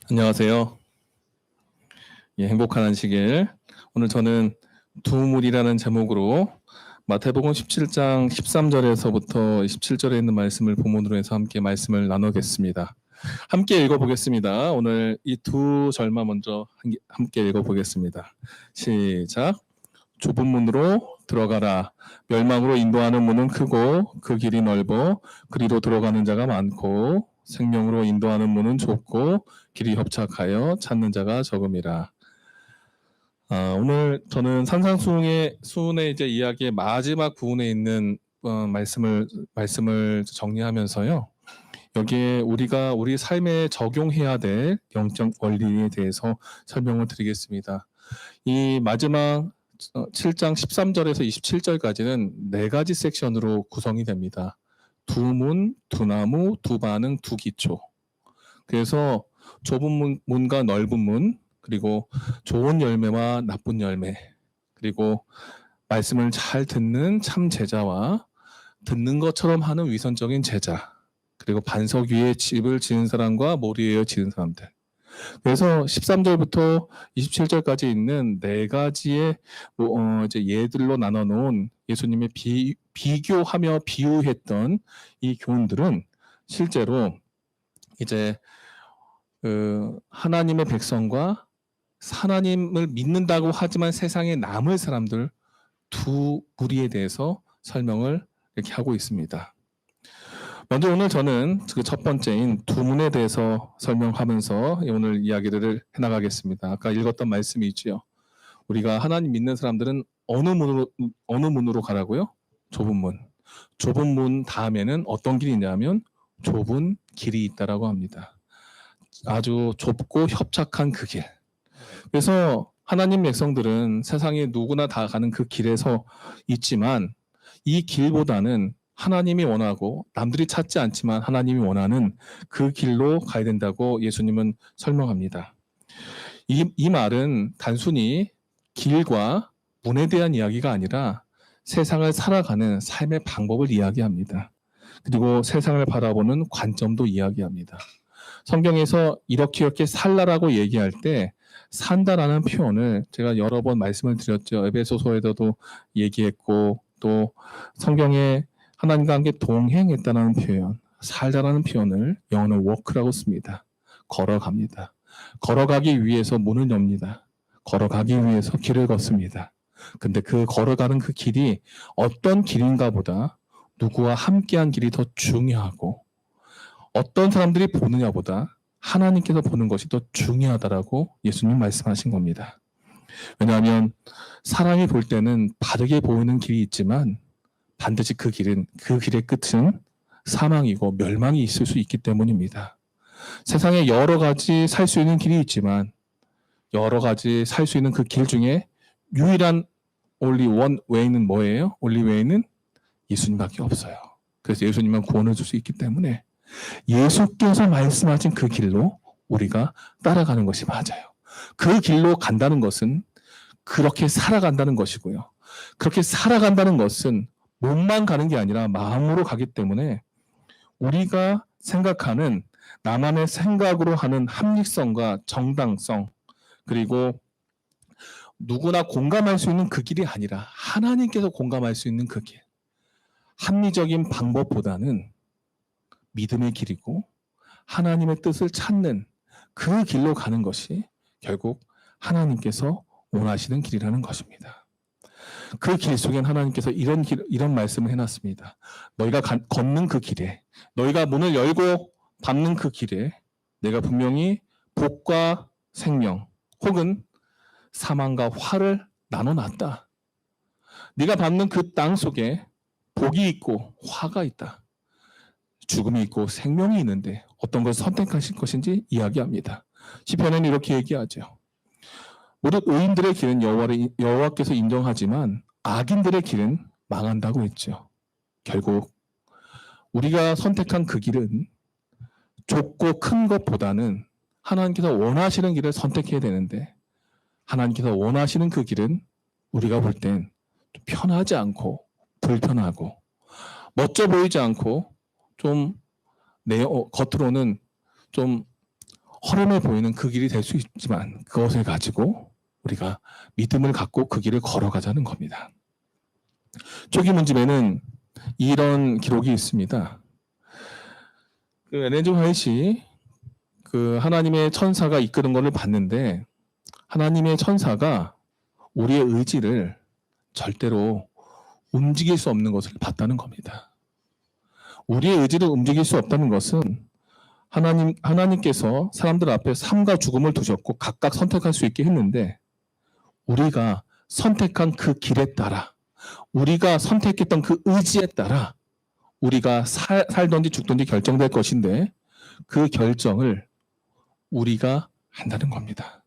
안녕하세요. 예, 행복한 안식일. 오늘 저는 두물이라는 제목으로 마태복음 17장 13절에서부터 27절에 있는 말씀을 본문으로 해서 함께 말씀을 나누겠습니다. 함께 읽어보겠습니다. 오늘 이 두 절만 먼저 함께 읽어보겠습니다. 시작. 좁은 문으로 들어가라. 멸망으로 인도하는 문은 크고 그 길이 넓어 그리로 들어가는 자가 많고 생명으로 인도하는 문은 좁고 길이 협착하여 찾는 자가 적음이라. 오늘 저는 산상수훈의 이제 이야기의 마지막 부분에 있는 말씀을 정리하면서요. 여기에 우리가 우리 삶에 적용해야 될 영적 원리에 대해서 설명을 드리겠습니다. 이 마지막 7장 13절에서 27절까지는 네 가지 섹션으로 구성이 됩니다. 두 문, 두 나무, 두 반응, 두 기초. 그래서 좁은 문과 넓은 문, 그리고 좋은 열매와 나쁜 열매, 그리고 말씀을 잘 듣는 참 제자와 듣는 것처럼 하는 위선적인 제자, 그리고 반석 위에 집을 지은 사람과 모리 위에 지은 사람들. 그래서 13절부터 27절까지 있는 네 가지의 이제 예들로 나눠 놓은 예수님의 비교하며 비유했던 이 교훈들은 실제로 이제 하나님의 백성과 하나님을 믿는다고 하지만 세상에 남을 사람들 두 무리에 대해서 설명을 이렇게 하고 있습니다. 먼저 오늘 저는 그 첫 번째인 두문에 대해서 설명하면서 오늘 이야기를 해나가겠습니다. 아까 읽었던 말씀이 있지요. 우리가 하나님 믿는 사람들은 어느 문으로 가라고요? 좁은 문. 좁은 문 다음에는 어떤 길이 있냐면 좁은 길이 있다라고 합니다. 아주 좁고 협착한 그 길. 그래서 하나님 백성들은 세상에 누구나 다 가는 그 길에서 있지만 이 길보다는 하나님이 원하고 남들이 찾지 않지만 하나님이 원하는 그 길로 가야 된다고 예수님은 설명합니다. 이 말은 단순히 길과 문에 대한 이야기가 아니라 세상을 살아가는 삶의 방법을 이야기합니다. 그리고 세상을 바라보는 관점도 이야기합니다. 성경에서 이렇게 살라라고 얘기할 때 산다라는 표현을 제가 여러 번 말씀을 드렸죠. 에베소서에서도 얘기했고 또 성경에 하나님과 함께 동행했다는 표현, 살다라는 표현을 영어는 walk라고 씁니다. 걸어갑니다. 걸어가기 위해서 문을 엽니다. 걸어가기 위해서 길을 걷습니다. 근데 그 걸어가는 그 길이 어떤 길인가 보다 누구와 함께한 길이 더 중요하고 어떤 사람들이 보느냐보다 하나님께서 보는 것이 더 중요하다라고 예수님 말씀하신 겁니다. 왜냐하면 사람이 볼 때는 바르게 보이는 길이 있지만 반드시 그 길의 끝은 사망이고 멸망이 있을 수 있기 때문입니다. 세상에 여러 가지 살 수 있는 길이 있지만 여러 가지 살 수 있는 그 길 중에 유일한 only one way는 뭐예요? only way는 예수님밖에 없어요. 그래서 예수님만 구원을 줄 수 있기 때문에 예수께서 말씀하신 그 길로 우리가 따라가는 것이 맞아요. 그 길로 간다는 것은 그렇게 살아간다는 것이고요. 그렇게 살아간다는 것은 몸만 가는 게 아니라 마음으로 가기 때문에 우리가 생각하는 나만의 생각으로 하는 합리성과 정당성 그리고 누구나 공감할 수 있는 그 길이 아니라 하나님께서 공감할 수 있는 그 길. 합리적인 방법보다는 믿음의 길이고 하나님의 뜻을 찾는 그 길로 가는 것이 결국 하나님께서 원하시는 길이라는 것입니다. 그 길 속엔 하나님께서 이런 말씀을 해놨습니다. 너희가 걷는 그 길에, 너희가 문을 열고 밟는 그 길에 내가 분명히 복과 생명 혹은 사망과 화를 나눠놨다. 네가 밟는 그 땅 속에 복이 있고 화가 있다. 죽음이 있고 생명이 있는데 어떤 걸 선택하실 것인지 이야기합니다. 시편에는 이렇게 얘기하죠. 모든 의인들의 길은 여호와께서 인정하지만 악인들의 길은 망한다고 했죠. 결국 우리가 선택한 그 길은 좁고 큰 것보다는 하나님께서 원하시는 길을 선택해야 되는데 하나님께서 원하시는 그 길은 우리가 볼 땐 편하지 않고 불편하고 멋져 보이지 않고 좀 겉으로는 좀 허름해 보이는 그 길이 될 수 있지만 그것을 가지고 우리가 믿음을 갖고 그 길을 걸어가자는 겁니다. 초기 문집에는 이런 기록이 있습니다. 엘렌 G. 화이트이 하나님의 천사가 이끄는 것을 봤는데 하나님의 천사가 우리의 의지를 절대로 움직일 수 없는 것을 봤다는 겁니다. 우리의 의지를 움직일 수 없다는 것은 하나님께서 사람들 앞에 삶과 죽음을 두셨고 각각 선택할 수 있게 했는데 우리가 선택한 그 길에 따라 우리가 선택했던 그 의지에 따라 우리가 살든지 죽든지 결정될 것인데 그 결정을 우리가 한다는 겁니다.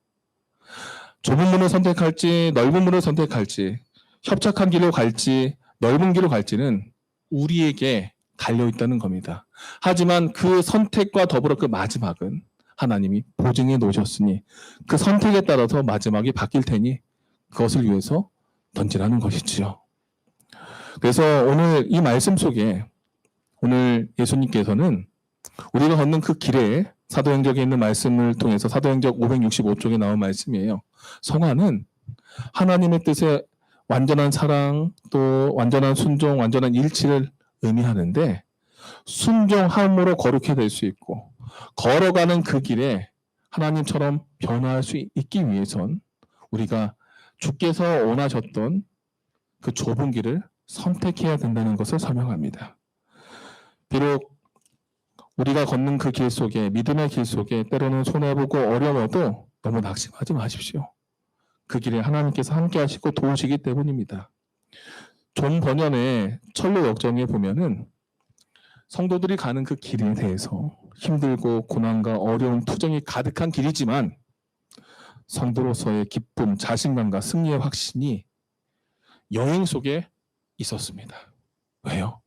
좁은 문을 선택할지 넓은 문을 선택할지 협착한 길로 갈지 넓은 길로 갈지는 우리에게 달려있다는 겁니다. 하지만 그 선택과 더불어 그 마지막은 하나님이 보증해 놓으셨으니 그 선택에 따라서 마지막이 바뀔 테니 그것을 위해서 던지라는 것이지요. 그래서 오늘 이 말씀 속에 오늘 예수님께서는 우리가 걷는 그 길에 사도행적에 있는 말씀을 통해서 사도행적 565쪽에 나온 말씀이에요. 성화는 하나님의 뜻에 완전한 사랑 또 완전한 순종, 완전한 일치를 의미하는데 순종함으로 거룩해 될 수 있고 걸어가는 그 길에 하나님처럼 변화할 수 있기 위해선 우리가 주께서 원하셨던 그 좁은 길을 선택해야 된다는 것을 설명합니다. 비록 우리가 걷는 그 길 속에 믿음의 길 속에 때로는 손해보고 어려워도 너무 낙심하지 마십시오. 그 길에 하나님께서 함께 하시고 도우시기 때문입니다. 존 버년의 철로 역정에 보면은 성도들이 가는 그 길에 대해서 힘들고 고난과 어려운 투정이 가득한 길이지만 성도로서의 기쁨, 자신감과 승리의 확신이 여행 속에 있었습니다. 왜요?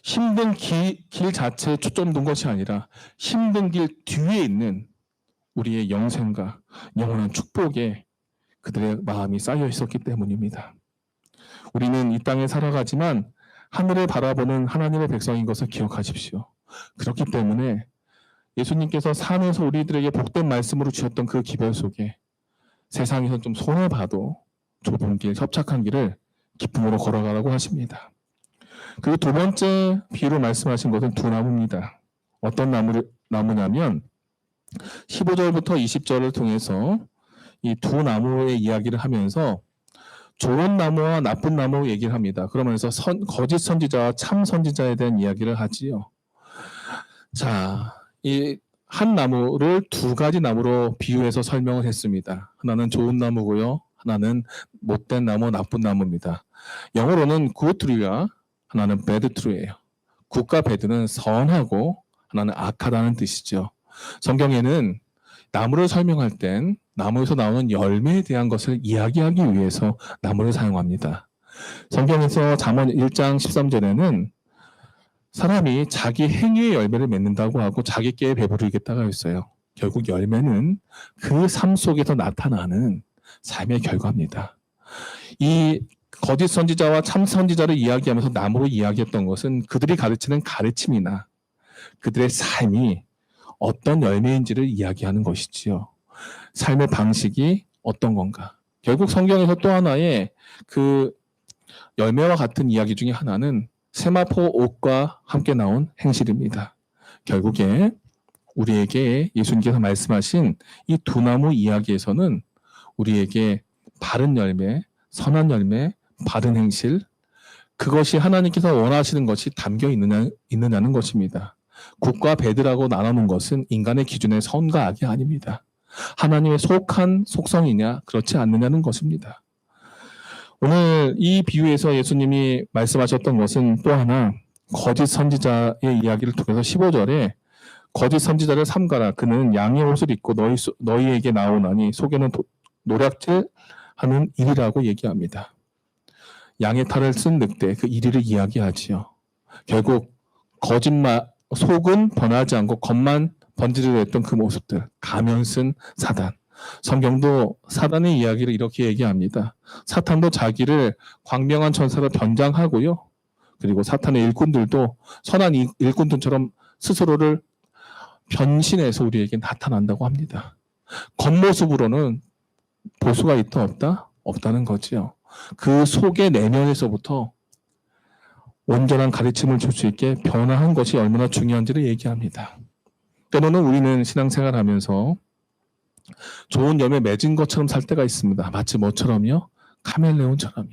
힘든 길 자체에 초점 둔 것이 아니라 힘든 길 뒤에 있는 우리의 영생과 영원한 축복에 그들의 마음이 쌓여 있었기 때문입니다. 우리는 이 땅에 살아가지만 하늘을 바라보는 하나님의 백성인 것을 기억하십시오. 그렇기 때문에 예수님께서 산에서 우리들에게 복된 말씀으로 주셨던 그 기별 속에 세상에서 좀 손해봐도 좁은 길, 협착한 길을 기쁨으로 걸어가라고 하십니다. 그리고 두 번째 비유로 말씀하신 것은 두 나무입니다. 어떤 나무냐면 15절부터 20절을 통해서 이 두 나무의 이야기를 하면서 좋은 나무와 나쁜 나무 얘기를 합니다. 그러면서 거짓 선지자와 참 선지자에 대한 이야기를 하지요. 자, 이 한 나무를 두 가지 나무로 비유해서 설명을 했습니다. 하나는 좋은 나무고요. 하나는 못된 나무, 나쁜 나무입니다. 영어로는 good tree와 하나는 bad tree예요. 굿과 bad는 선하고 하나는 악하다는 뜻이죠. 성경에는 나무를 설명할 땐 나무에서 나오는 열매에 대한 것을 이야기하기 위해서 나무를 사용합니다. 성경에서 잠언 1장 13절에는 사람이 자기 행위의 열매를 맺는다고 하고 자기 깨에 배부르겠다고 했어요. 결국 열매는 그 삶 속에서 나타나는 삶의 결과입니다. 이 거짓 선지자와 참 선지자를 이야기하면서 나무로 이야기했던 것은 그들이 가르치는 가르침이나 그들의 삶이 어떤 열매인지를 이야기하는 것이지요. 삶의 방식이 어떤 건가. 결국 성경에서 또 하나의 그 열매와 같은 이야기 중에 하나는 세마포 옥과 함께 나온 행실입니다. 결국에 우리에게 예수님께서 말씀하신 이 두 나무 이야기에서는 우리에게 바른 열매, 선한 열매, 바른 행실, 그것이 하나님께서 원하시는 것이 담겨 있느냐는 것입니다. 굿과 배드라고 나누는 것은 인간의 기준의 선과 악이 아닙니다. 하나님의 속한 속성이냐 그렇지 않느냐는 것입니다. 오늘 이 비유에서 예수님이 말씀하셨던 것은 또 하나 거짓 선지자의 이야기를 통해서 15절에 거짓 선지자를 삼가라. 그는 양의 옷을 입고 너희에게 나오나니 속에는 노략질하는 일이라고 얘기합니다. 양의 탈을 쓴 늑대 그 일을 이야기하지요. 결국 속은 변하지 않고 겉만 번지르르 했던 그 모습들, 가면 쓴 사단. 성경도 사단의 이야기를 이렇게 얘기합니다. 사탄도 자기를 광명한 천사로 변장하고요. 그리고 사탄의 일꾼들도 선한 일꾼들처럼 스스로를 변신해서 우리에게 나타난다고 합니다. 겉모습으로는 볼 수가 있다 없다? 없다는 거지요. 그 속의 내면에서부터 온전한 가르침을 줄 수 있게 변화한 것이 얼마나 중요한지를 얘기합니다. 때로는 우리는 신앙생활하면서 좋은 열매 맺은 것처럼 살 때가 있습니다. 마치 뭐처럼요? 카멜레온처럼요.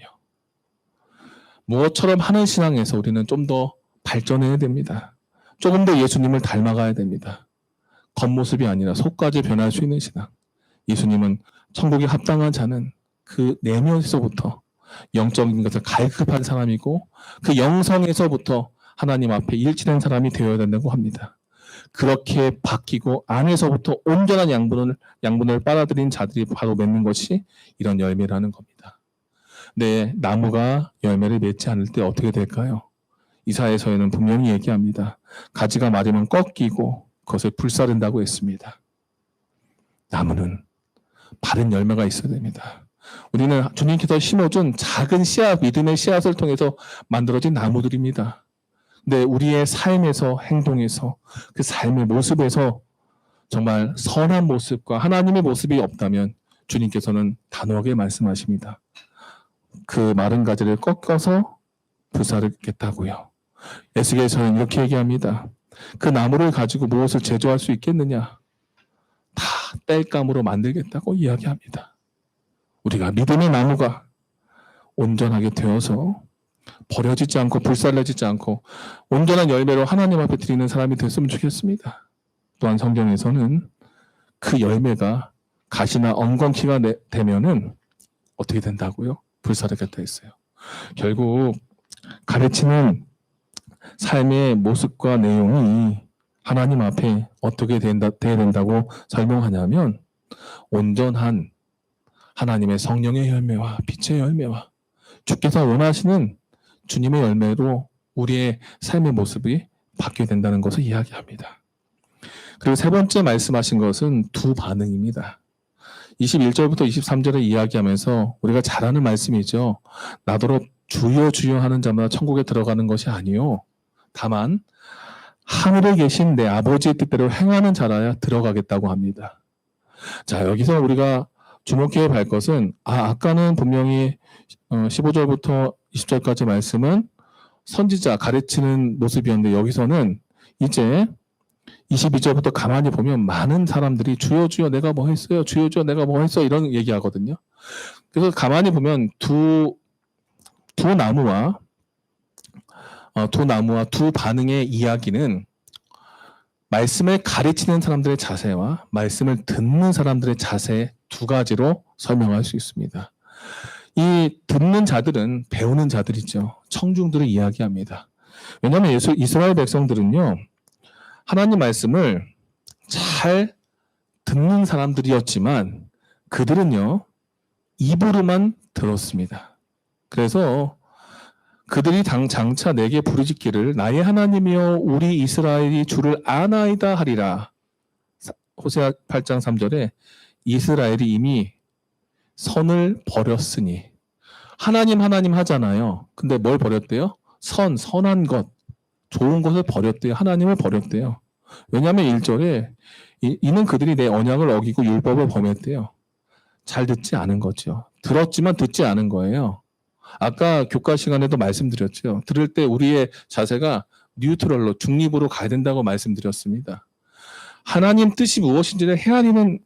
무엇처럼 하는 신앙에서 우리는 좀 더 발전해야 됩니다. 조금 더 예수님을 닮아가야 됩니다. 겉모습이 아니라 속까지 변할 수 있는 신앙. 예수님은 천국에 합당한 자는 그 내면에서부터 영적인 것을 갈급한 사람이고 그 영성에서부터 하나님 앞에 일치된 사람이 되어야 된다고 합니다. 그렇게 바뀌고 안에서부터 온전한 양분을 빨아들인 자들이 바로 맺는 것이 이런 열매라는 겁니다. 네, 나무가 열매를 맺지 않을 때 어떻게 될까요? 이사야서에는 분명히 얘기합니다. 가지가 마르면 꺾이고 그것을 불사른다고 했습니다. 나무는 바른 열매가 있어야 됩니다. 우리는 주님께서 심어준 작은 씨앗, 믿음의 씨앗을 통해서 만들어진 나무들입니다. 근데 우리의 삶에서, 행동에서, 그 삶의 모습에서 정말 선한 모습과 하나님의 모습이 없다면 주님께서는 단호하게 말씀하십니다. 그 마른 가지를 꺾어서 불사르겠다고요. 에스겔서는 이렇게 얘기합니다. 그 나무를 가지고 무엇을 제조할 수 있겠느냐? 다 땔감으로 만들겠다고 이야기합니다. 우리가 믿음의 나무가 온전하게 되어서 버려지지 않고 불살라지지 않고 온전한 열매로 하나님 앞에 드리는 사람이 됐으면 좋겠습니다. 또한 성경에서는 그 열매가 가시나 엉겅퀴가 되면은 어떻게 된다고요? 불사르겠다 했어요. 결국 가르치는 삶의 모습과 내용이 하나님 앞에 어떻게 돼야 된다고 설명하냐면 온전한 하나님의 성령의 열매와 빛의 열매와 주께서 원하시는 주님의 열매로 우리의 삶의 모습이 바뀌게 된다는 것을 이야기합니다. 그리고 세 번째 말씀하신 것은 두 반응입니다. 21절부터 23절을 이야기하면서 우리가 잘 아는 말씀이죠. 나더러 주여 주여 하는 자마다 천국에 들어가는 것이 아니요 다만 하늘에 계신 내 아버지의 뜻대로 행하는 자라야 들어가겠다고 합니다. 자, 여기서 우리가 주목해야 할 것은 아까는 분명히 15절부터 20절까지 말씀은 선지자 가르치는 모습이었는데 여기서는 이제 22절부터 가만히 보면 많은 사람들이 주여 주여 내가 뭐 했어요? 주여 주여 내가 뭐 했어? 이런 얘기하거든요. 그래서 가만히 보면 두 나무와 두 반응의 이야기는 말씀을 가르치는 사람들의 자세와 말씀을 듣는 사람들의 자세 두 가지로 설명할 수 있습니다. 이 듣는 자들은 배우는 자들이죠. 청중들을 이야기합니다. 왜냐하면 이스라엘 백성들은요. 하나님 말씀을 잘 듣는 사람들이었지만 그들은요. 입으로만 들었습니다. 그래서 그들이 장차 내게 부르짖기를 나의 하나님이여 우리 이스라엘이 주를 아나이다 하리라. 호세아 8장 3절에 이스라엘이 이미 선을 버렸으니 하나님 하잖아요. 근데 뭘 버렸대요? 선한 것, 좋은 것을 버렸대요. 하나님을 버렸대요. 왜냐하면 1절에 이는 그들이 내 언약을 어기고 율법을 범했대요. 잘 듣지 않은 거죠. 들었지만 듣지 않은 거예요. 아까 교과 시간에도 말씀드렸죠. 들을 때 우리의 자세가 뉴트럴로 중립으로 가야 된다고 말씀드렸습니다. 하나님 뜻이 무엇인지를 헤아리는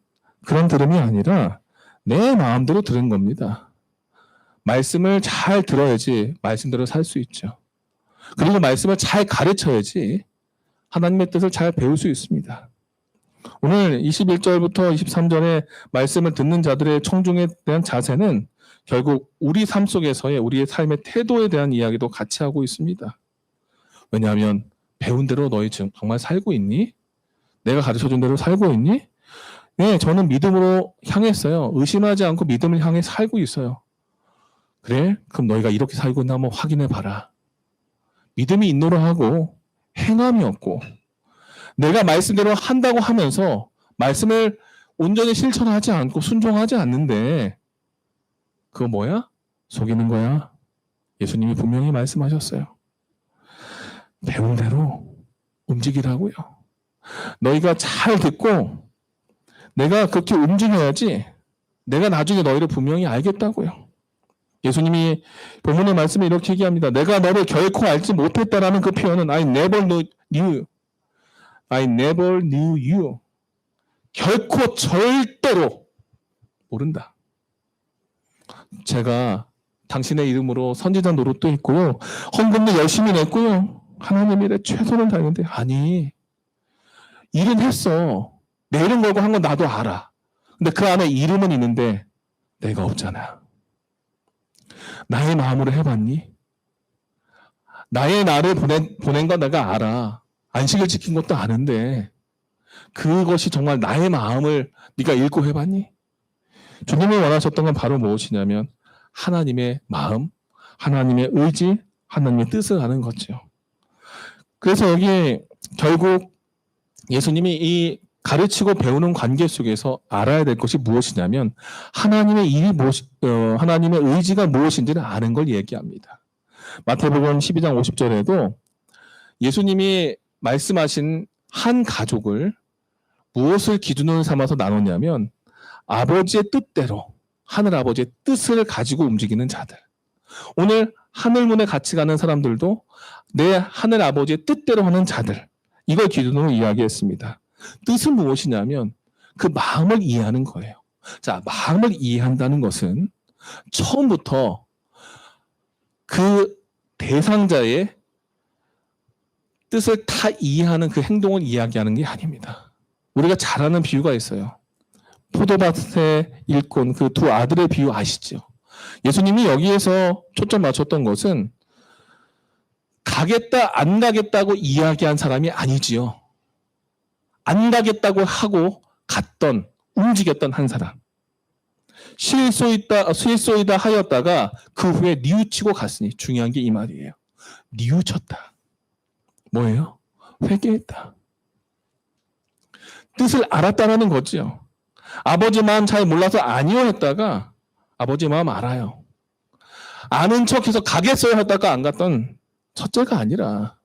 그런 들음이 아니라 내 마음대로 들은 겁니다. 말씀을 잘 들어야지 말씀대로 살 수 있죠. 그리고 말씀을 잘 가르쳐야지 하나님의 뜻을 잘 배울 수 있습니다. 오늘 21절부터 23절의 말씀을 듣는 자들의 청중에 대한 자세는 결국 우리 삶 속에서의 우리의 삶의 태도에 대한 이야기도 같이 하고 있습니다. 왜냐하면 배운 대로 너희 정말 살고 있니? 내가 가르쳐준 대로 살고 있니? 네, 저는 믿음으로 향했어요. 의심하지 않고 믿음을 향해 살고 있어요. 그래? 그럼 너희가 이렇게 살고 있나 한번 확인해 봐라. 믿음이 있노라 하고 행함이 없고 내가 말씀대로 한다고 하면서 말씀을 온전히 실천하지 않고 순종하지 않는데 그거 뭐야? 속이는 거야. 예수님이 분명히 말씀하셨어요. 배운 대로 움직이라고요. 너희가 잘 듣고 내가 그렇게 움직여야지 내가 나중에 너희를 분명히 알겠다고요. 예수님이 본문의 말씀에 이렇게 얘기합니다. 내가 너를 결코 알지 못했다라는 그 표현은 I never knew you. I never knew you. 결코 절대로 모른다. 제가 당신의 이름으로 선지자 노릇도 했고요. 헌금도 열심히 냈고요. 하나님 일에 최선을 다했는데 아니 일은 했어. 내 이름 걸고 한 건 나도 알아. 근데 그 안에 이름은 있는데 내가 없잖아. 나의 마음으로 해봤니? 나의 나를 보낸 건 내가 알아. 안식을 지킨 것도 아는데 그것이 정말 나의 마음을 네가 읽고 해봤니? 주님이 원하셨던 건 바로 무엇이냐면 하나님의 마음, 하나님의 의지, 하나님의 뜻을 아는 거죠. 그래서 여기 결국 예수님이 이 가르치고 배우는 관계 속에서 알아야 될 것이 무엇이냐면 하나님의 일이 하나님의 의지가 무엇인지를 아는 걸 얘기합니다. 마태복음 12장 50절에도 예수님이 말씀하신 한 가족을 무엇을 기준으로 삼아서 나눴냐면 아버지의 뜻대로 하늘 아버지의 뜻을 가지고 움직이는 자들. 오늘 하늘문에 같이 가는 사람들도 내 하늘 아버지의 뜻대로 하는 자들. 이걸 기준으로 이야기했습니다. 뜻은 무엇이냐면 그 마음을 이해하는 거예요. 자, 마음을 이해한다는 것은 처음부터 그 대상자의 뜻을 다 이해하는 그 행동을 이야기하는 게 아닙니다. 우리가 잘 아는 비유가 있어요. 포도밭에 일꾼 그 두 아들의 비유 아시죠? 예수님이 여기에서 초점 맞췄던 것은 가겠다 안 가겠다고 이야기한 사람이 아니지요. 안 가겠다고 하고 갔던 움직였던 한 사람. 실소이다 하였다가 그 후에 뉘우치고 갔으니 중요한 게 이 말이에요. 뉘우쳤다. 뭐예요? 회개했다. 뜻을 알았다는 거지요. 아버지 마음 잘 몰라서 아니요 했다가 아버지 마음 알아요. 아는 척해서 가겠어요 했다가 안 갔던 첫째가 아니라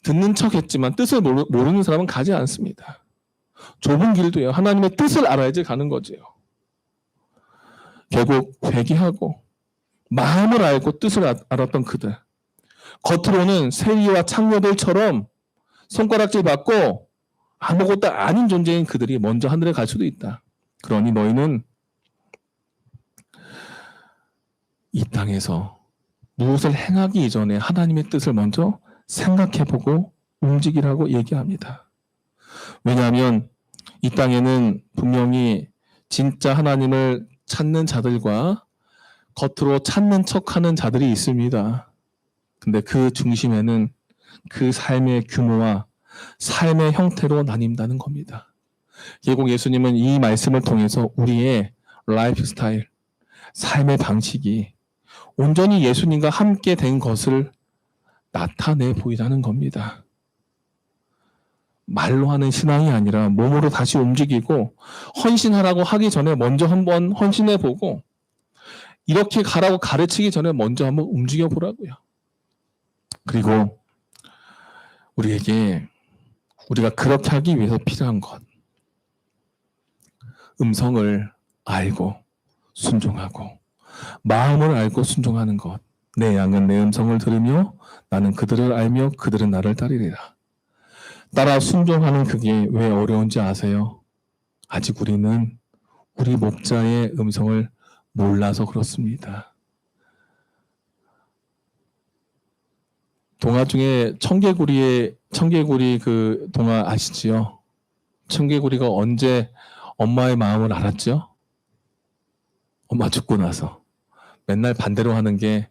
듣는 척 했지만 뜻을 모르는 사람은 가지 않습니다. 좁은 길도요. 하나님의 뜻을 알아야지 가는 거지요. 결국 회개하고 마음을 알고 뜻을 알았던 그들. 겉으로는 세리와 창녀들처럼 손가락질 받고 아무것도 아닌 존재인 그들이 먼저 하늘에 갈 수도 있다. 그러니 너희는 이 땅에서 무엇을 행하기 이전에 하나님의 뜻을 먼저 생각해보고 움직이라고 얘기합니다. 왜냐하면 이 땅에는 분명히 진짜 하나님을 찾는 자들과 겉으로 찾는 척하는 자들이 있습니다. 근데 그 중심에는 그 삶의 규모와 삶의 형태로 나뉜다는 겁니다. 결국 예수님은 이 말씀을 통해서 우리의 라이프 스타일, 삶의 방식이 온전히 예수님과 함께 된 것을 나타내 보이라는 겁니다. 말로 하는 신앙이 아니라 몸으로 다시 움직이고 헌신하라고 하기 전에 먼저 한번 헌신해 보고 이렇게 가라고 가르치기 전에 먼저 한번 움직여 보라고요. 그리고 우리가 그렇게 하기 위해서 필요한 것. 음성을 알고 순종하고 마음을 알고 순종하는 것. 내 양은 내 음성을 들으며 나는 그들을 알며 그들은 나를 따르리라. 따라 순종하는 그게 왜 어려운지 아세요? 아직 우리는 우리 목자의 음성을 몰라서 그렇습니다. 동화 중에 청개구리 그 동화 아시지요? 청개구리가 언제 엄마의 마음을 알았죠? 엄마 죽고 나서. 맨날 반대로 하는 게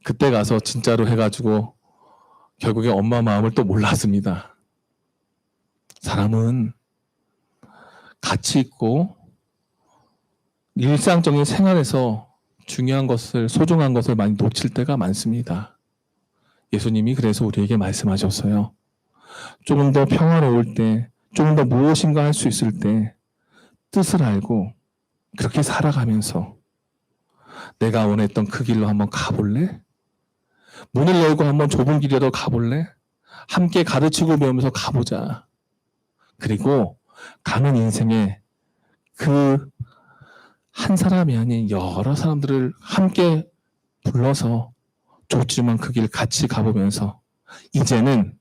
그때 가서 진짜로 해가지고 결국에 엄마 마음을 또 몰랐습니다. 사람은 가치 있고 일상적인 생활에서 중요한 것을, 소중한 것을 많이 놓칠 때가 많습니다. 예수님이 그래서 우리에게 말씀하셨어요. 조금 더 평화로울 때, 조금 더 무엇인가 할 수 있을 때 뜻을 알고 그렇게 살아가면서 내가 원했던 그 길로 한번 가볼래? 문을 열고 한번 좁은 길이라도 가볼래? 함께 가르치고 배우면서 가보자. 그리고 가는 인생에 그 한 사람이 아닌 여러 사람들을 함께 불러서 좁지만 그 길 같이 가보면서 이제는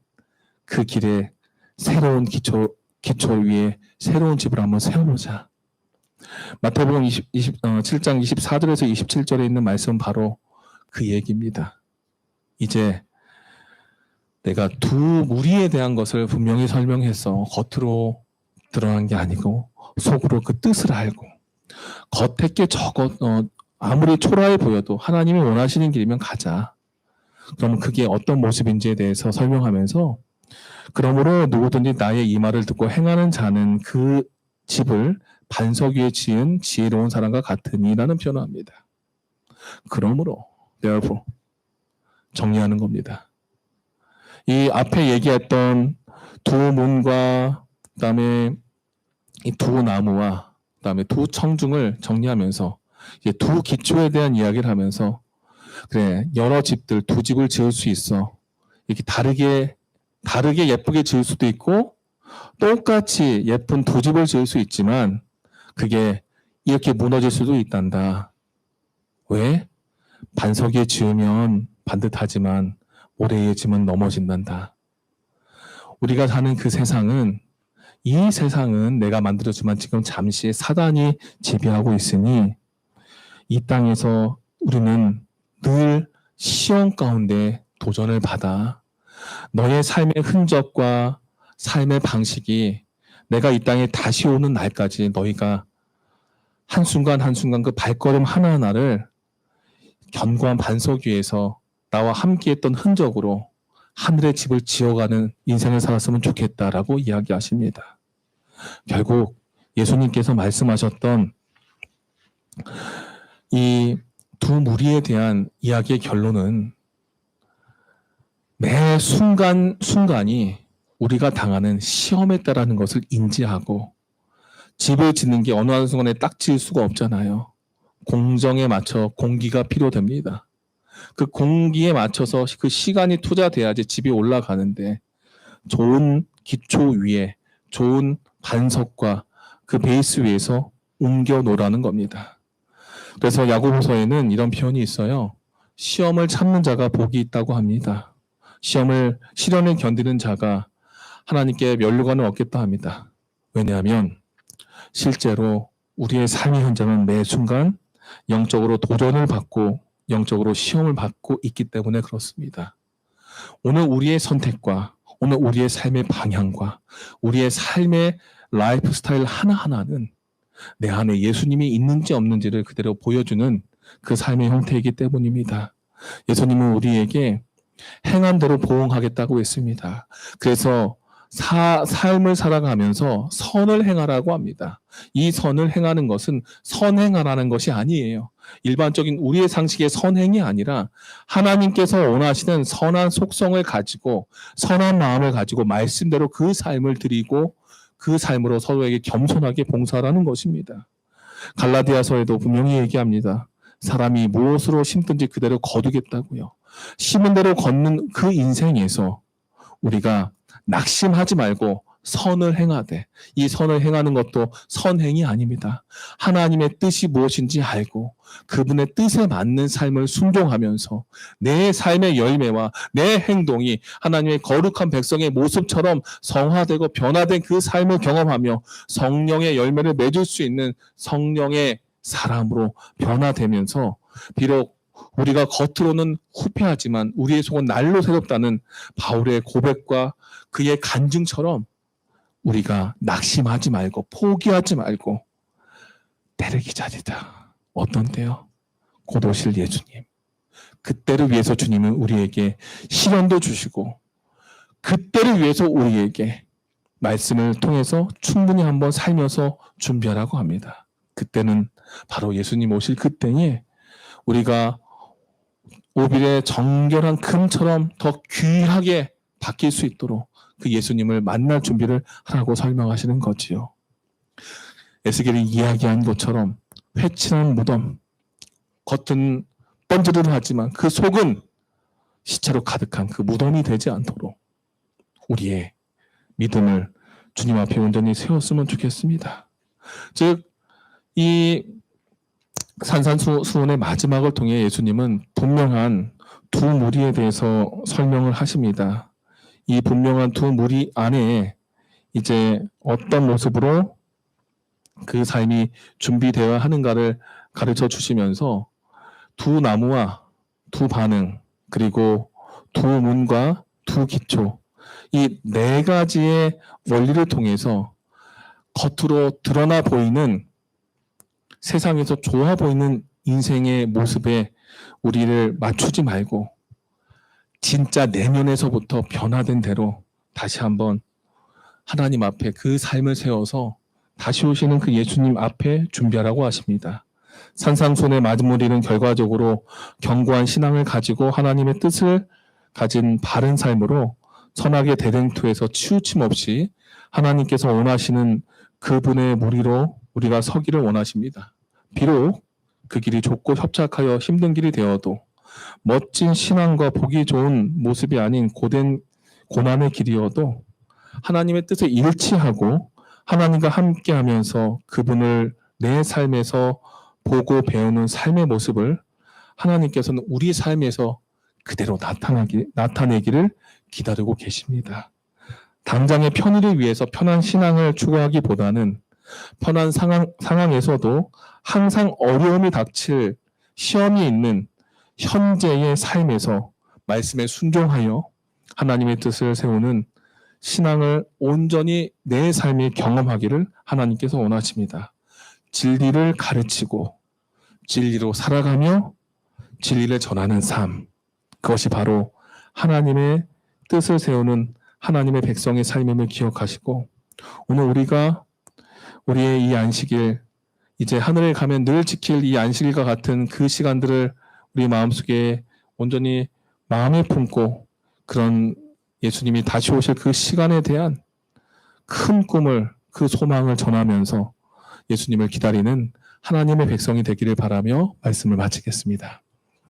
그 길에 새로운 기초 위에 새로운 집을 한번 세워보자. 마태복음 7장 24절에서 27절에 있는 말씀은 바로 그 얘기입니다. 이제 내가 두 무리에 대한 것을 분명히 설명해서 겉으로 드러난 게 아니고 속으로 그 뜻을 알고 겉에 게 아무리 초라해 보여도 하나님이 원하시는 길이면 가자. 그럼 그게 어떤 모습인지에 대해서 설명하면서 그러므로 누구든지 나의 이 말을 듣고 행하는 자는 그 집을 반석 위에 지은 지혜로운 사람과 같으니라는 표현을 합니다. 그러므로 therefore 정리하는 겁니다. 이 앞에 얘기했던 두 문과 그다음에 이 두 나무와 그다음에 두 청중을 정리하면서 이제 두 기초에 대한 이야기를 하면서 그래 여러 집들 두 집을 지을 수 있어. 이렇게 다르게 예쁘게 지을 수도 있고 똑같이 예쁜 두 집을 지을 수 있지만 그게 이렇게 무너질 수도 있단다. 왜? 반석 위에 지으면 반듯하지만 모래에 지면 넘어진단다. 우리가 사는 그 세상은 이 세상은 내가 만들었지만 지금 잠시 사단이 지배하고 있으니 이 땅에서 우리는 늘 시험 가운데 도전을 받아 너의 삶의 흔적과 삶의 방식이 내가 이 땅에 다시 오는 날까지 너희가 한순간 한순간 그 발걸음 하나하나를 견고한 반석 위에서 나와 함께했던 흔적으로 하늘의 집을 지어가는 인생을 살았으면 좋겠다라고 이야기하십니다. 결국 예수님께서 말씀하셨던 이 두 무리에 대한 이야기의 결론은 매 순간이 우리가 당하는 시험에 따라는 것을 인지하고 집을 짓는 게 어느 한순간에 딱 지을 수가 없잖아요. 공정에 맞춰 공기가 필요됩니다. 그 공기에 맞춰서 그 시간이 투자돼야지 집이 올라가는데 좋은 기초 위에 좋은 반석과 그 베이스 위에서 옮겨 놓으라는 겁니다. 그래서 야고보서에는 이런 표현이 있어요. 시험을 참는 자가 복이 있다고 합니다. 시련을 견디는 자가 하나님께 면류관을 얻겠다 합니다. 왜냐하면 실제로 우리의 삶의 현장은 매 순간 영적으로 도전을 받고 영적으로 시험을 받고 있기 때문에 그렇습니다. 오늘 우리의 선택과 오늘 우리의 삶의 방향과 우리의 삶의 라이프 스타일 하나하나는 내 안에 예수님이 있는지 없는지를 그대로 보여주는 그 삶의 형태이기 때문입니다. 예수님은 우리에게 행한 대로 보응하겠다고 했습니다. 그래서 삶을 살아가면서 선을 행하라고 합니다. 이 선을 행하는 것은 선행하라는 것이 아니에요. 일반적인 우리의 상식의 선행이 아니라 하나님께서 원하시는 선한 속성을 가지고 선한 마음을 가지고 말씀대로 그 삶을 드리고 그 삶으로 서로에게 겸손하게 봉사하라는 것입니다. 갈라디아서에도 분명히 얘기합니다. 사람이 무엇으로 심든지 그대로 거두겠다고요. 심은 대로 걷는 그 인생에서 우리가 낙심하지 말고 선을 행하되 이 선을 행하는 것도 선행이 아닙니다. 하나님의 뜻이 무엇인지 알고 그분의 뜻에 맞는 삶을 순종하면서 내 삶의 열매와 내 행동이 하나님의 거룩한 백성의 모습처럼 성화되고 변화된 그 삶을 경험하며 성령의 열매를 맺을 수 있는 성령의 사람으로 변화되면서 비록 우리가 겉으로는 후패하지만 우리의 속은 날로 새롭다는 바울의 고백과 그의 간증처럼 우리가 낙심하지 말고 포기하지 말고 때를 기다리다. 어떤 때요? 곧 오실 예수님. 그때를 위해서 주님은 우리에게 시련도 주시고 그때를 위해서 우리에게 말씀을 통해서 충분히 한번 살면서 준비하라고 합니다. 그때는 바로 예수님 오실 그때에 우리가 오빌의 정결한 금처럼 더 귀하게 바뀔 수 있도록 그 예수님을 만날 준비를 하라고 설명하시는 거지요. 에스겔이 이야기한 것처럼 회친한 무덤, 겉은 번지르르하지만 그 속은 시체로 가득한 그 무덤이 되지 않도록 우리의 믿음을 주님 앞에 온전히 세웠으면 좋겠습니다. 즉, 이 산산수훈의 마지막을 통해 예수님은 분명한 두 무리에 대해서 설명을 하십니다. 이 분명한 두 무리 안에 이제 어떤 모습으로 그 삶이 준비되어야 하는가를 가르쳐 주시면서 두 나무와 두 반응, 그리고 두 문과 두 기초, 이 네 가지의 원리를 통해서 겉으로 드러나 보이는 세상에서 좋아 보이는 인생의 모습에 우리를 맞추지 말고 진짜 내면에서부터 변화된 대로 다시 한번 하나님 앞에 그 삶을 세워서 다시 오시는 그 예수님 앞에 준비하라고 하십니다. 산상순의 마무리는 결과적으로 견고한 신앙을 가지고 하나님의 뜻을 가진 바른 삶으로 선악의 대등투에서 치우침 없이 하나님께서 원하시는 그분의 무리로 우리가 서기를 원하십니다. 비록 그 길이 좁고 협착하여 힘든 길이 되어도 멋진 신앙과 보기 좋은 모습이 아닌 고된 고난의 길이어도 하나님의 뜻에 일치하고 하나님과 함께하면서 그분을 내 삶에서 보고 배우는 삶의 모습을 하나님께서는 우리 삶에서 그대로 나타내기를 기다리고 계십니다. 당장의 편의를 위해서 편한 신앙을 추구하기보다는 편한 상황에서도 항상 어려움이 닥칠 시험이 있는 현재의 삶에서 말씀에 순종하여 하나님의 뜻을 세우는 신앙을 온전히 내 삶에 경험하기를 하나님께서 원하십니다. 진리를 가르치고 진리로 살아가며 진리를 전하는 삶, 그것이 바로 하나님의 뜻을 세우는 하나님의 백성의 삶임을 기억하시고, 오늘 우리가 우리의 이 안식일, 이제 하늘에 가면 늘 지킬 이 안식일과 같은 그 시간들을 우리 마음속에 온전히 마음에 품고 그런 예수님이 다시 오실 그 시간에 대한 큰 꿈을, 그 소망을 전하면서 예수님을 기다리는 하나님의 백성이 되기를 바라며 말씀을 마치겠습니다.